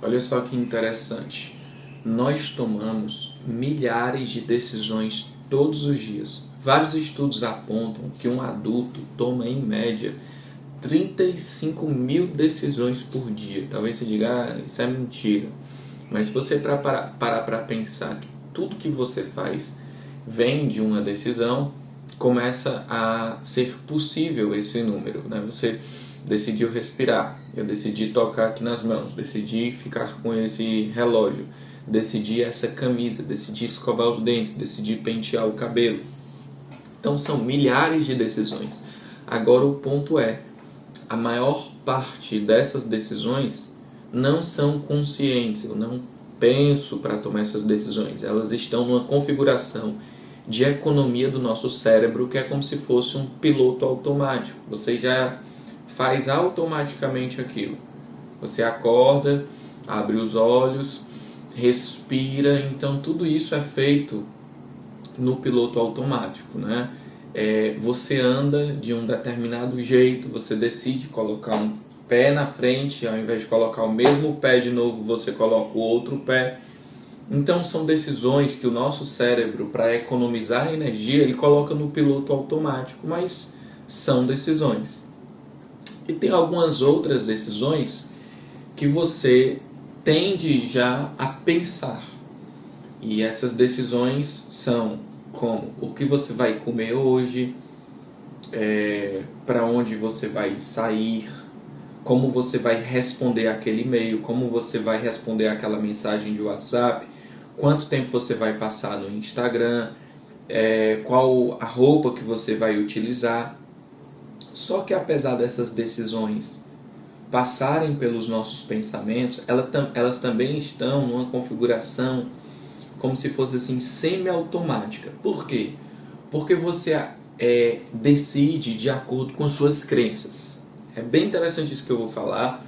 Olha só que interessante. Nós tomamos milhares de decisões todos os dias. Vários estudos apontam que um adulto toma, em média, 35 mil decisões por dia. Talvez você diga, isso é mentira. Mas se você parar para pensar que tudo que você faz vem de uma decisão, começa a ser possível esse número, né? Você decidiu respirar, eu decidi tocar aqui nas mãos, decidi ficar com esse relógio, decidi essa camisa, decidi escovar os dentes, decidi pentear o cabelo. Então são milhares de decisões. Agora o ponto é, a maior parte dessas decisões não são conscientes, eu não penso para tomar essas decisões, elas estão numa configuração de economia do nosso cérebro que é como se fosse um piloto automático. Você já faz automaticamente aquilo. Você acorda, abre os olhos, respira, então tudo isso é feito no piloto automático, né? Você anda de um determinado jeito, você decide colocar um pé na frente, ao invés de colocar o mesmo pé de novo, você coloca o outro pé. Então são decisões que o nosso cérebro, para economizar energia, ele coloca no piloto automático, mas são decisões. E tem algumas outras decisões que você tende já a pensar. E essas decisões são como o que você vai comer hoje, para onde você vai sair, como você vai responder aquele e-mail, como você vai responder aquela mensagem de WhatsApp, quanto tempo você vai passar no Instagram, qual a roupa que você vai utilizar. Só que apesar dessas decisões passarem pelos nossos pensamentos, elas também estão numa configuração como se fosse assim semi-automática. Por quê? Porque você decide de acordo com suas crenças. É bem interessante isso que eu vou falar.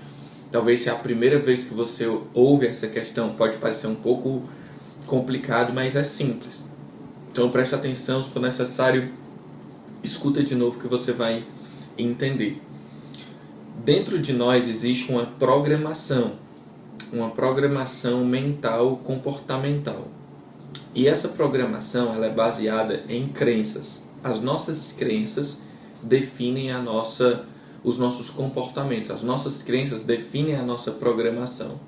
Talvez se é a primeira vez que você ouve essa questão, pode parecer um pouco complicado, mas é simples. Então preste atenção, se for necessário, escuta de novo que você vai entender. Dentro de nós existe uma programação mental comportamental. E essa programação ela é baseada em crenças. As nossas crenças definem os nossos comportamentos. As nossas crenças definem a nossa programação.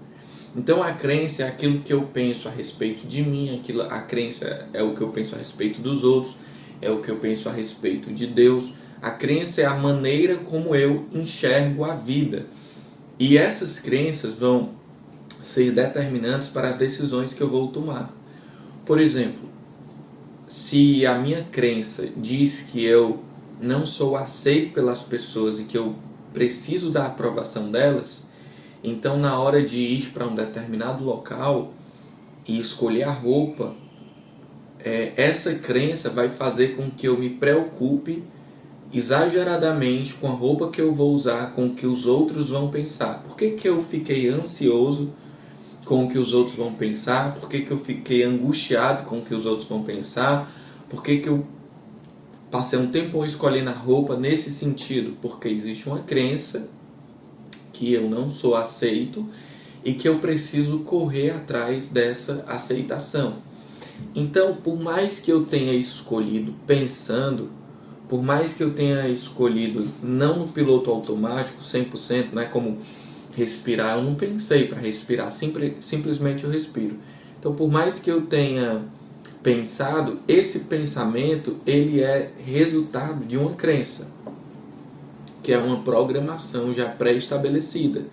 Então a crença é aquilo que eu penso a respeito de mim, a crença é o que eu penso a respeito dos outros, é o que eu penso a respeito de Deus. A crença é a maneira como eu enxergo a vida. E essas crenças vão ser determinantes para as decisões que eu vou tomar. Por exemplo, se a minha crença diz que eu não sou aceito pelas pessoas e que eu preciso da aprovação delas, então na hora de ir para um determinado local e escolher a roupa, essa crença vai fazer com que eu me preocupe exageradamente com a roupa que eu vou usar, com o que os outros vão pensar. Por que eu fiquei ansioso com o que os outros vão pensar? Por que eu fiquei angustiado com o que os outros vão pensar? Por que eu passei um tempo escolhendo a roupa nesse sentido? Porque existe uma crença que eu não sou aceito e que eu preciso correr atrás dessa aceitação. Então, por mais que eu tenha escolhido pensando, por mais que eu tenha escolhido não no piloto automático 100%, não é como respirar, eu não pensei para respirar, simplesmente eu respiro. Então, por mais que eu tenha pensado, esse pensamento ele é resultado de uma crença, que é uma programação já pré-estabelecida.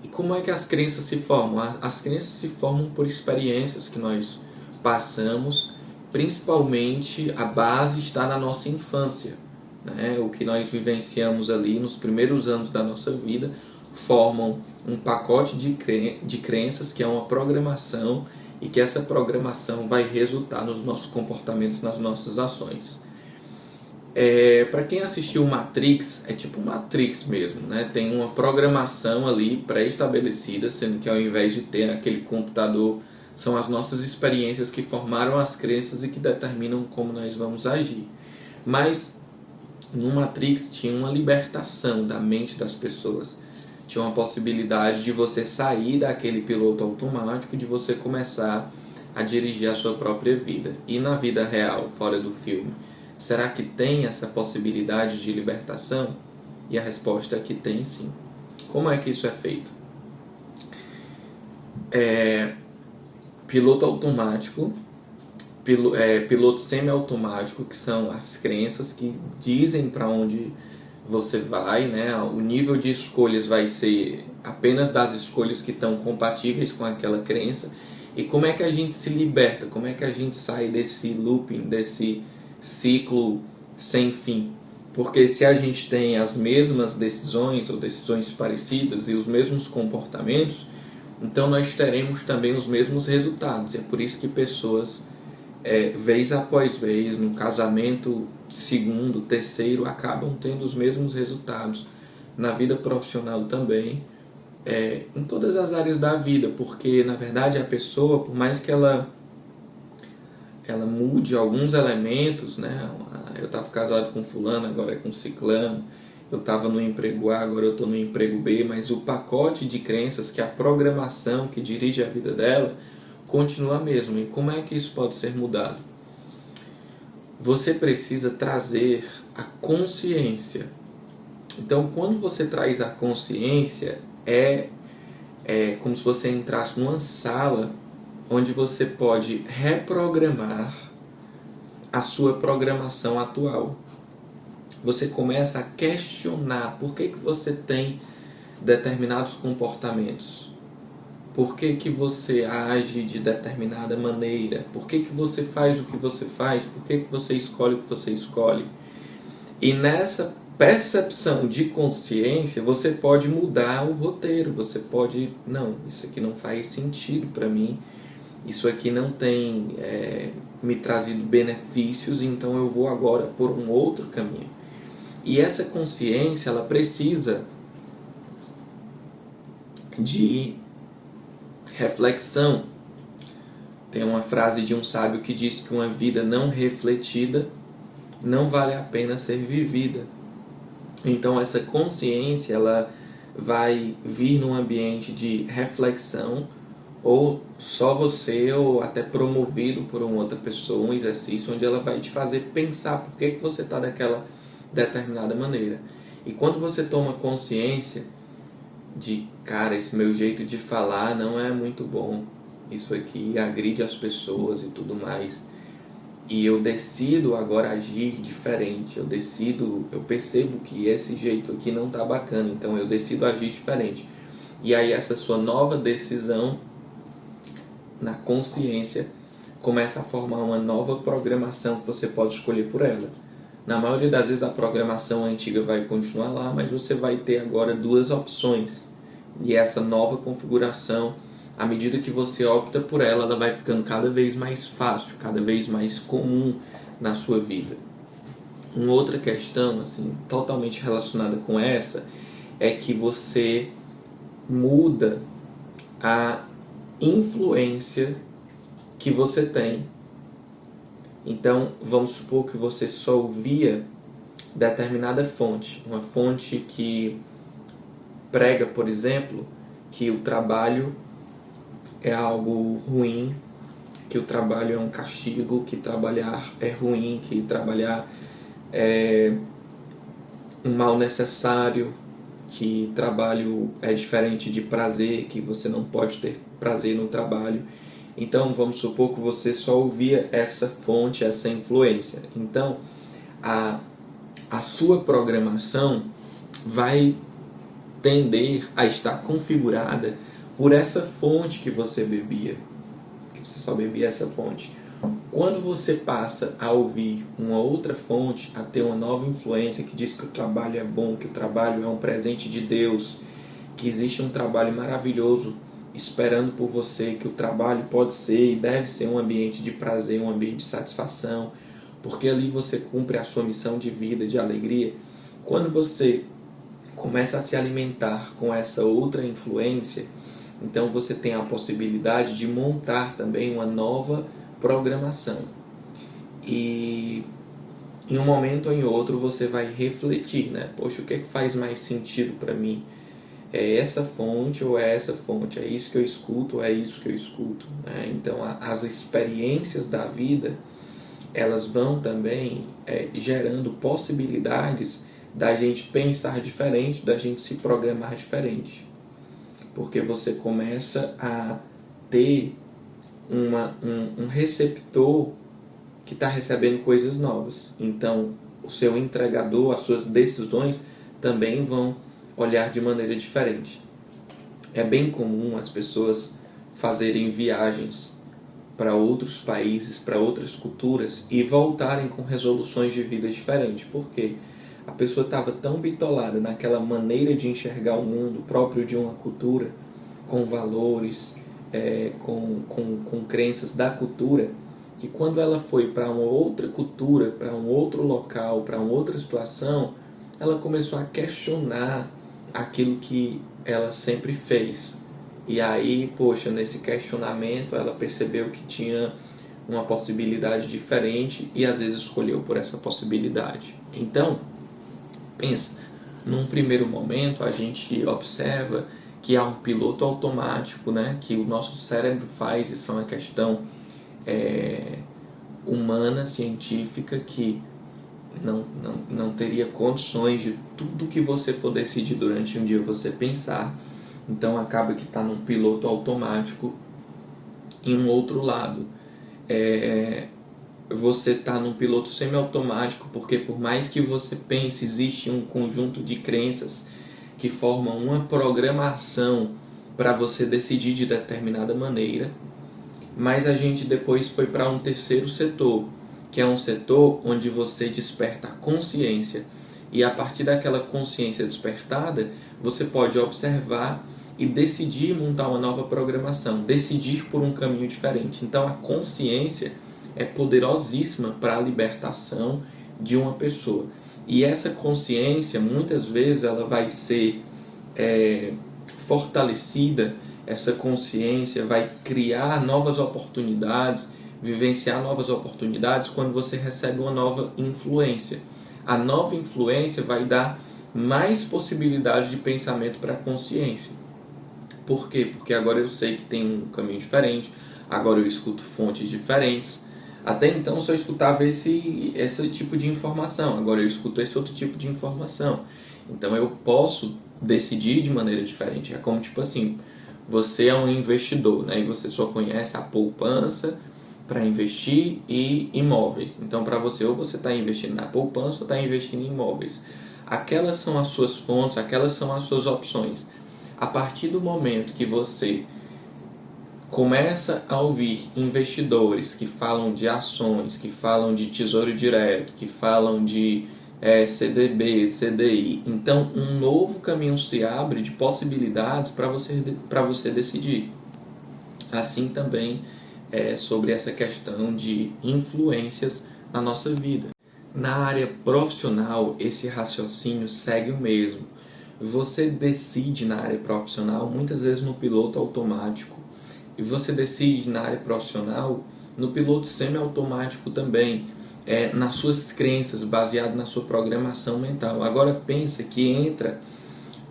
E como é que as crenças se formam? As crenças se formam por experiências que nós passamos, principalmente a base está na nossa infância, né? O que nós vivenciamos ali nos primeiros anos da nossa vida formam um pacote de crenças que é uma programação e que essa programação vai resultar nos nossos comportamentos, nas nossas ações. Para quem assistiu Matrix, é tipo Matrix mesmo, né? Tem uma programação ali pré-estabelecida, sendo que ao invés de ter aquele computador, são as nossas experiências que formaram as crenças e que determinam como nós vamos agir. Mas no Matrix tinha uma libertação da mente das pessoas. tinha uma possibilidade de você sair daquele piloto automático, de você começar a dirigir a sua própria vida. E na vida real, fora do filme, será que tem essa possibilidade de libertação? E a resposta é que tem sim. Como é que isso é feito? Piloto automático, piloto semiautomático, que são as crenças que dizem para onde você vai, né? O nível de escolhas vai ser apenas das escolhas que estão compatíveis com aquela crença. E como é que a gente se liberta? Como é que a gente sai desse looping, desse ciclo sem fim? Porque se a gente tem as mesmas decisões ou decisões parecidas e os mesmos comportamentos, então nós teremos também os mesmos resultados. É por isso que pessoas, vez após vez, no casamento segundo, terceiro, acabam tendo os mesmos resultados. Na vida profissional também, em todas as áreas da vida, porque na verdade a pessoa, por mais que ela mude alguns elementos, né? Eu estava casado com fulano, agora é com ciclano. Eu estava no emprego A, agora eu estou no emprego B, mas o pacote de crenças, que é a programação que dirige a vida dela, continua mesmo. E como é que isso pode ser mudado? Você precisa trazer a consciência. Então, quando você traz a consciência, é como se você entrasse numa sala onde você pode reprogramar a sua programação atual. Você começa a questionar por que você tem determinados comportamentos. Por que você age de determinada maneira? Por que você faz o que você faz? Por que você escolhe o que você escolhe? E nessa percepção de consciência, você pode mudar o roteiro. Você pode, não, isso aqui não faz sentido para mim. Isso aqui não tem me trazido benefícios, então eu vou agora por um outro caminho. E essa consciência, ela precisa de reflexão. Tem uma frase de um sábio que diz que uma vida não refletida não vale a pena ser vivida. Então essa consciência, ela vai vir num ambiente de reflexão, ou só você, ou até promovido por uma outra pessoa, um exercício onde ela vai te fazer pensar por que você está daquela determinada maneira. E quando você toma consciência de, cara, esse meu jeito de falar não é muito bom, isso aqui agride as pessoas e tudo mais, e eu decido agora agir diferente, eu percebo que esse jeito aqui não está bacana, então eu decido agir diferente. E aí essa sua nova decisão na consciência começa a formar uma nova programação que você pode escolher por ela. Na maioria das vezes a programação antiga vai continuar lá, mas você vai ter agora duas opções. E essa nova configuração, à medida que você opta por ela, ela vai ficando cada vez mais fácil, cada vez mais comum na sua vida. Uma outra questão, assim, totalmente relacionada com essa, é que você muda a influência que você tem. Então, vamos supor que você só ouvia determinada fonte, uma fonte que prega, por exemplo, que o trabalho é algo ruim, que o trabalho é um castigo, que trabalhar é ruim, que trabalhar é um mal necessário, que trabalho é diferente de prazer, que você não pode ter prazer no trabalho. Então, vamos supor que você só ouvia essa fonte, essa influência. Então, a sua programação vai tender a estar configurada por essa fonte que você bebia, que você só bebia essa fonte. Quando você passa a ouvir uma outra fonte, a ter uma nova influência que diz que o trabalho é bom, que o trabalho é um presente de Deus, que existe um trabalho maravilhoso esperando por você, que o trabalho pode ser e deve ser um ambiente de prazer, um ambiente de satisfação, porque ali você cumpre a sua missão de vida, de alegria. Quando você começa a se alimentar com essa outra influência, então você tem a possibilidade de montar também uma nova programação. E em um momento ou em outro você vai refletir, né? Poxa, o que é que faz mais sentido para mim? é essa fonte ou é essa fonte, é isso que eu escuto ou é isso que eu escuto, né? Então as experiências da vida, elas vão também gerando possibilidades da gente pensar diferente, da gente se programar diferente, porque você começa a ter um receptor que está recebendo coisas novas. Então, o seu entregador, as suas decisões também vão olhar de maneira diferente. É bem comum as pessoas fazerem viagens para outros países, para outras culturas e voltarem com resoluções de vida diferentes. Por quê? A pessoa estava tão bitolada naquela maneira de enxergar o mundo próprio de uma cultura, com valores, com crenças da cultura, que quando ela foi para uma outra cultura, para um outro local, para uma outra situação, ela começou a questionar aquilo que ela sempre fez. E aí, poxa, nesse questionamento ela percebeu que tinha uma possibilidade diferente e às vezes escolheu por essa possibilidade. Então, pensa, num primeiro momento a gente observa que há um piloto automático, né, que o nosso cérebro faz, isso é uma questão humana, científica, que não teria condições de tudo que você for decidir durante um dia você pensar. Então acaba que está num piloto automático. Em um outro lado, você está num piloto semiautomático, porque por mais que você pense, existe um conjunto de crenças que formam uma programação para você decidir de determinada maneira. Mas a gente depois foi para um terceiro setor, que é um setor onde você desperta a consciência, e a partir daquela consciência despertada, você pode observar e decidir montar uma nova programação, decidir por um caminho diferente. Então a consciência é poderosíssima para a libertação de uma pessoa. E essa consciência, muitas vezes, ela vai ser fortalecida. Essa consciência vai criar novas oportunidades, vivenciar novas oportunidades quando você recebe uma nova influência. A nova influência vai dar mais possibilidades de pensamento para a consciência. Por quê? Porque agora eu sei que tem um caminho diferente, agora eu escuto fontes diferentes. Até então só escutava esse tipo de informação, agora eu escuto esse outro tipo de informação. Então eu posso decidir de maneira diferente. É como tipo assim, você é um investidor, né? E você só conhece a poupança para investir e imóveis. Então para você, ou você está investindo na poupança ou está investindo em imóveis. Aquelas são as suas fontes, aquelas são as suas opções. A partir do momento que você começa a ouvir investidores que falam de ações, que falam de tesouro direto, que falam de CDB, CDI, então um novo caminho se abre de possibilidades para você decidir. Assim também sobre essa questão de influências na nossa vida. Na área profissional, esse raciocínio segue o mesmo. Você decide na área profissional muitas vezes no piloto automático, e você decide na área profissional no piloto semiautomático também, nas suas crenças, baseado na sua programação mental. Agora pensa que entra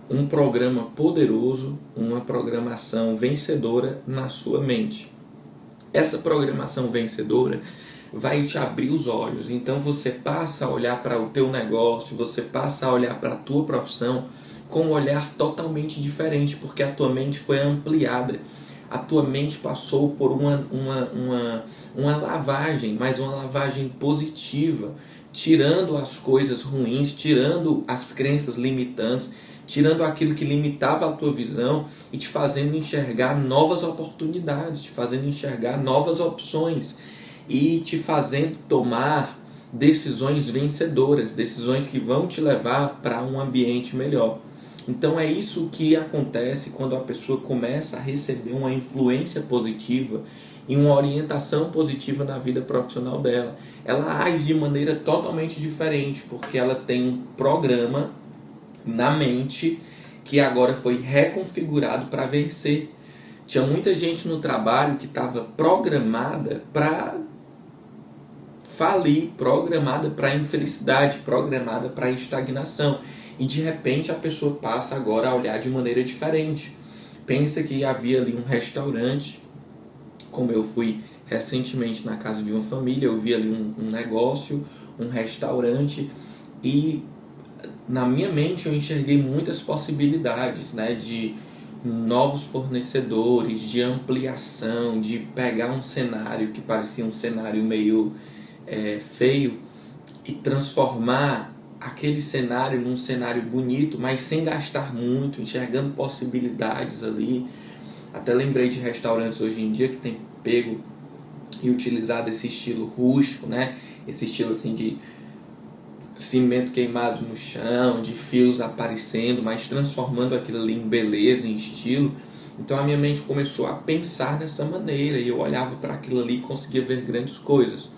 um programa poderoso, uma programação vencedora na sua mente. Essa programação vencedora vai te abrir os olhos. Então você passa a olhar para o teu negócio, você passa a olhar para a tua profissão com um olhar totalmente diferente, porque a tua mente foi ampliada. A tua mente passou por uma lavagem, mas uma lavagem positiva, tirando as coisas ruins, tirando as crenças limitantes, tirando aquilo que limitava a tua visão e te fazendo enxergar novas oportunidades, te fazendo enxergar novas opções e te fazendo tomar decisões vencedoras, decisões que vão te levar para um ambiente melhor. Então é isso que acontece quando a pessoa começa a receber uma influência positiva e uma orientação positiva na vida profissional dela. Ela age de maneira totalmente diferente, porque ela tem um programa na mente que agora foi reconfigurado para vencer. Tinha muita gente no trabalho que estava programada para falir, programada para infelicidade, programada para estagnação. e de repente a pessoa passa agora a olhar de maneira diferente. Pensa que havia ali um restaurante, como eu fui recentemente na casa de uma família, eu vi ali um negócio, um restaurante, e na minha mente eu enxerguei muitas possibilidades, né, de novos fornecedores, de ampliação, de pegar um cenário que parecia um cenário meio feio e transformar aquele cenário num cenário bonito, mas sem gastar muito, enxergando possibilidades ali. Até lembrei de restaurantes hoje em dia que tem pego e utilizado esse estilo rústico, né? Esse estilo assim de cimento queimado no chão, de fios aparecendo, mas transformando aquilo ali em beleza, em estilo. Então a minha mente começou a pensar dessa maneira e eu olhava para aquilo ali e conseguia ver grandes coisas.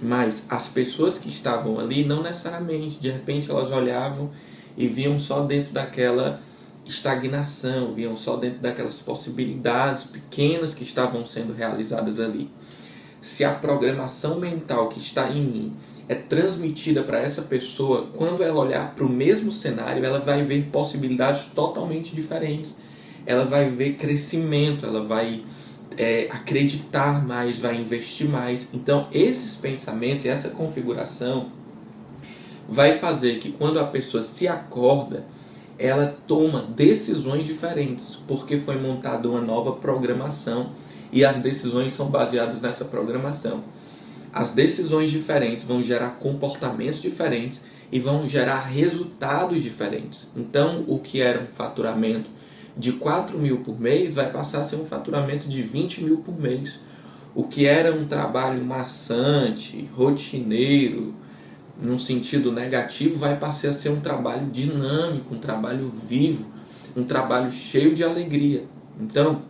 Mas as pessoas que estavam ali não necessariamente, de repente elas olhavam e viam só dentro daquela estagnação, viam só dentro daquelas possibilidades pequenas que estavam sendo realizadas ali. Se a programação mental que está em mim é transmitida para essa pessoa, quando ela olhar para o mesmo cenário, ela vai ver possibilidades totalmente diferentes. Ela vai ver crescimento, ela vai acreditar mais, vai investir mais. Então, esses pensamentos e essa configuração vai fazer que quando a pessoa se acorda, ela toma decisões diferentes, porque foi montada uma nova programação e as decisões são baseadas nessa programação. As decisões diferentes vão gerar comportamentos diferentes e vão gerar resultados diferentes. Então, o que era um faturamento de 4 mil por mês vai passar a ser um faturamento de 20 mil por mês. O que era um trabalho maçante, rotineiro, num sentido negativo, vai passar a ser um trabalho dinâmico, um trabalho vivo, um trabalho cheio de alegria. Então,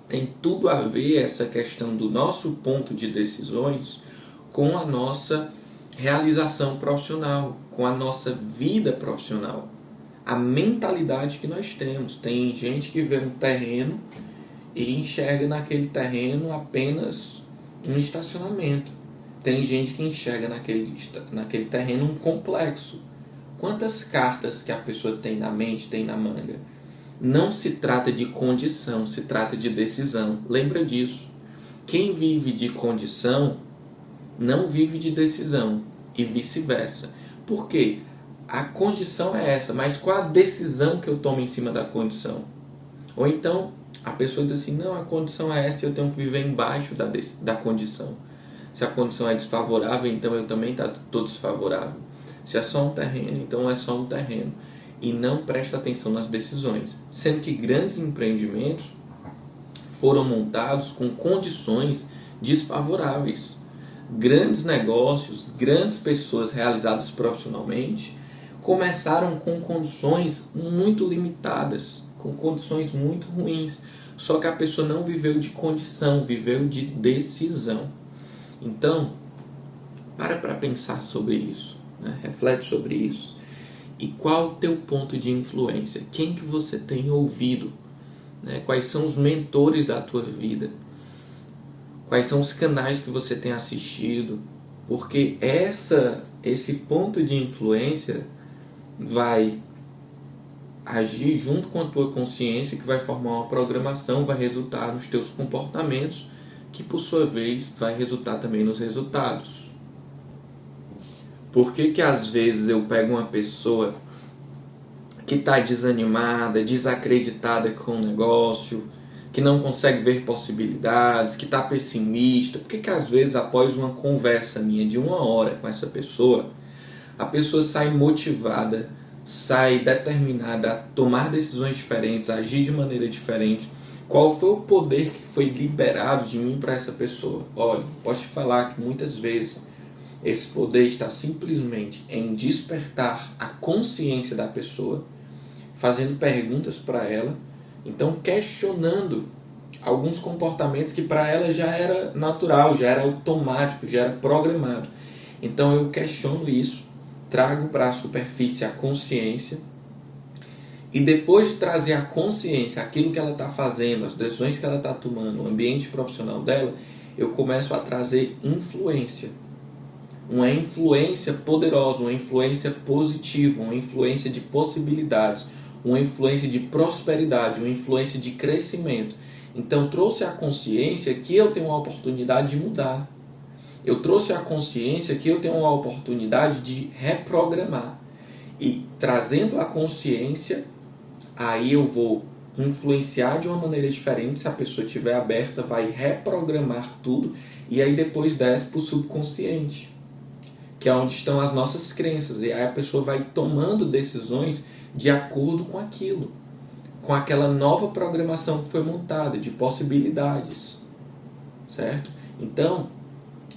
tem tudo a ver essa questão do nosso ponto de decisões com a nossa realização profissional, com a nossa vida profissional. A mentalidade que nós temos. Tem gente que vê um terreno e enxerga naquele terreno apenas um estacionamento. Tem gente que enxerga naquele terreno um complexo. Quantas cartas que a pessoa tem na mente, tem na manga? Não se trata de condição, se trata de decisão. Lembra disso. Quem vive de condição não vive de decisão e vice-versa. Por quê? A condição é essa, mas qual a decisão que eu tomo em cima da condição? Ou então a pessoa diz assim, não, a condição é essa e eu tenho que viver embaixo da condição. Se a condição é desfavorável, então eu também estou desfavorável. Se é só um terreno, então é só um terreno. E não presta atenção nas decisões. Sendo que grandes empreendimentos foram montados com condições desfavoráveis. Grandes negócios, grandes pessoas realizadas profissionalmente começaram com condições muito limitadas, com condições muito ruins. Só que a pessoa não viveu de condição, viveu de decisão. Então, para pensar sobre isso, né? Reflete sobre isso. E qual o teu ponto de influência? Quem que você tem ouvido? Né? Quais são os mentores da tua vida? Quais são os canais que você tem assistido? Porque esse ponto de influência vai agir junto com a tua consciência, que vai formar uma programação, vai resultar nos teus comportamentos, que por sua vez vai resultar também nos resultados. Por que às vezes eu pego uma pessoa que está desanimada, desacreditada com o negócio, que não consegue ver possibilidades, que está pessimista? Por que às vezes após uma conversa minha de 1 hora com essa pessoa, a pessoa sai motivada, sai determinada a tomar decisões diferentes, a agir de maneira diferente? Qual foi o poder que foi liberado de mim para essa pessoa? Olha, posso te falar que muitas vezes esse poder está simplesmente em despertar a consciência da pessoa, fazendo perguntas para ela, então questionando alguns comportamentos que para ela já era natural, já era automático, já era programado. Então eu questiono isso, trago para a superfície a consciência, e depois de trazer a consciência, aquilo que ela está fazendo, as decisões que ela está tomando, o ambiente profissional dela, eu começo a trazer influência. uma influência poderosa, uma influência positiva, uma influência de possibilidades, uma influência de prosperidade, uma influência de crescimento. Então trouxe a consciência que eu tenho uma oportunidade de mudar. Eu trouxe a consciência que eu tenho uma oportunidade de reprogramar. E trazendo a consciência, aí eu vou influenciar de uma maneira diferente. Se a pessoa estiver aberta, vai reprogramar tudo. E aí depois desce para o subconsciente, que é onde estão as nossas crenças. E aí a pessoa vai tomando decisões de acordo com aquilo, com aquela nova programação que foi montada, de possibilidades, certo? Então,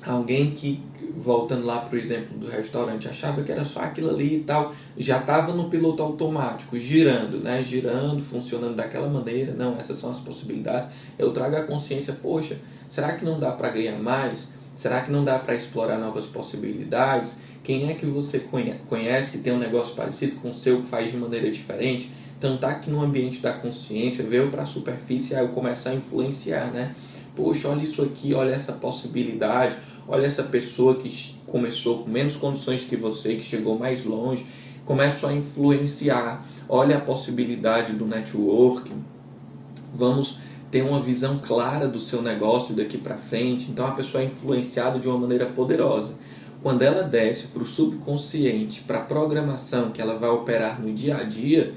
alguém que, voltando lá para o exemplo do restaurante, achava que era só aquilo ali e tal, já estava no piloto automático, girando, né? Girando, funcionando daquela maneira. Não, essas são as possibilidades. Eu trago a consciência, poxa, será que não dá para ganhar mais? Será que não dá para explorar novas possibilidades? Quem é que você conhece que tem um negócio parecido com o seu, que faz de maneira diferente? Então tá aqui no ambiente da consciência, veio para a superfície, aí eu começo a influenciar, né? Poxa, olha isso aqui, olha essa possibilidade, olha essa pessoa que começou com menos condições que você, que chegou mais longe. Começo a influenciar, olha a possibilidade do networking. Vamos ter uma visão clara do seu negócio daqui para frente. Então a pessoa é influenciada de uma maneira poderosa. Quando ela desce para o subconsciente, para a programação que ela vai operar no dia a dia,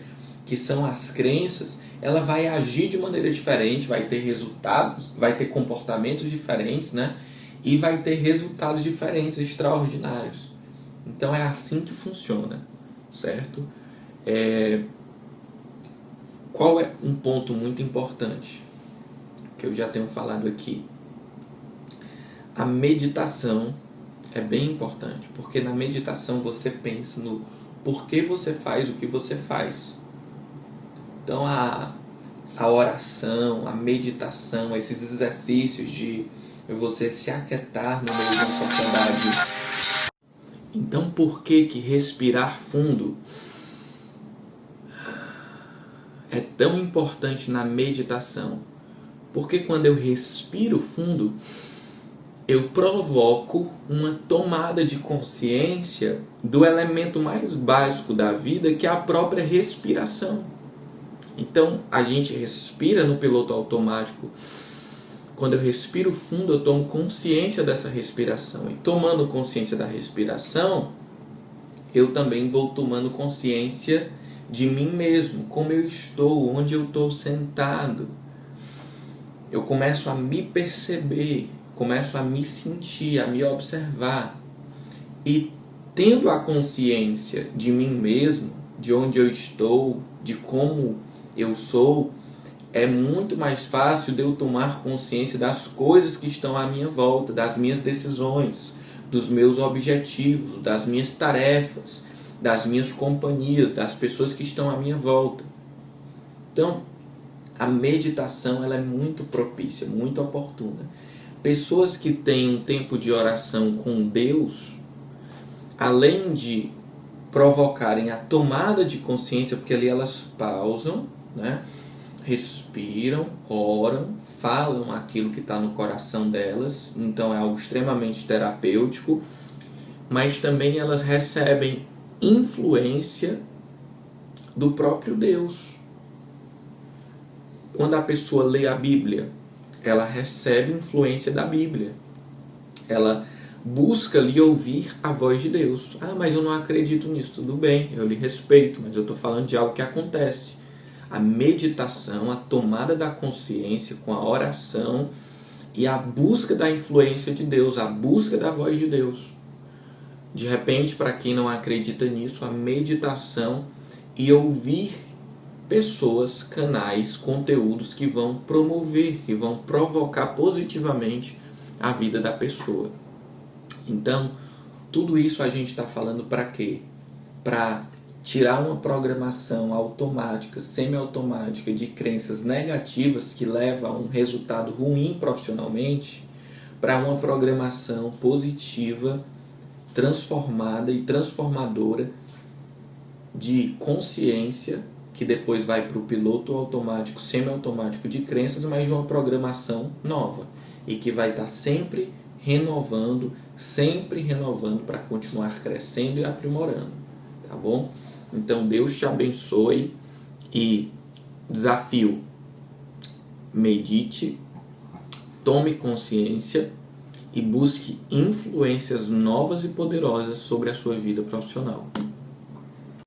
que são as crenças, ela vai agir de maneira diferente, vai ter resultados, vai ter comportamentos diferentes, né? E vai ter resultados diferentes, extraordinários. Então é assim que funciona, certo? Qual é um ponto muito importante que eu já tenho falado aqui? A meditação é bem importante, porque na meditação você pensa no porquê você faz o que você faz. Então a oração, a meditação, esses exercícios de você se aquietar no meio de uma sociedade. Então por que respirar fundo é tão importante na meditação? Porque quando eu respiro fundo, eu provoco uma tomada de consciência do elemento mais básico da vida, que é a própria respiração. Então, a gente respira no piloto automático. Quando eu respiro fundo, eu tomo consciência dessa respiração. E tomando consciência da respiração, eu também vou tomando consciência de mim mesmo, como eu estou, onde eu estou sentado. Eu começo a me perceber, começo a me sentir, a me observar. E tendo a consciência de mim mesmo, de onde eu estou, de como eu sou, é muito mais fácil de eu tomar consciência das coisas que estão à minha volta, das minhas decisões, dos meus objetivos, das minhas tarefas, das minhas companhias, das pessoas que estão à minha volta. Então, a meditação ela é muito propícia, muito oportuna. Pessoas que têm um tempo de oração com Deus, além de provocarem a tomada de consciência, porque ali elas pausam, né? Respiram, oram, falam aquilo que está no coração delas, então é algo extremamente terapêutico, mas também elas recebem influência do próprio Deus. Quando a pessoa lê a Bíblia, ela recebe influência da Bíblia. Ela busca ali ouvir a voz de Deus. Ah, mas eu não acredito nisso. Tudo bem, eu lhe respeito, mas eu estou falando de algo que acontece. A meditação, a tomada da consciência com a oração e a busca da influência de Deus, a busca da voz de Deus. De repente, para quem não acredita nisso, a meditação e ouvir pessoas, canais, conteúdos que vão promover, que vão provocar positivamente a vida da pessoa. Então, tudo isso a gente está falando para quê? Para tirar uma programação automática, semiautomática de crenças negativas que levam a um resultado ruim profissionalmente, para uma programação positiva, transformada e transformadora de consciência, que depois vai para o piloto automático, semiautomático de crenças, mas de uma programação nova e que vai estar sempre renovando, sempre renovando para continuar crescendo e aprimorando, tá bom? Então Deus te abençoe e desafio: medite, tome consciência e busque influências novas e poderosas sobre a sua vida profissional.